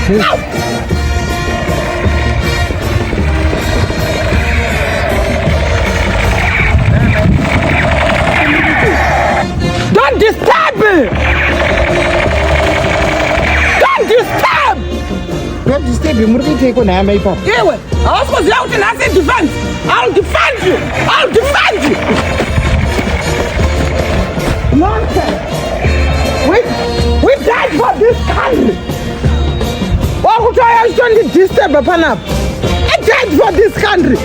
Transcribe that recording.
Don't disturb me! Don't disturb! Don't disturb me. Murti take na mai pa. Ewe, I was supposed to out and I said defense. I'll defend you. I'll defend you. Nonsense. We died for this country. What would I actually disturb upon up? I died for this country.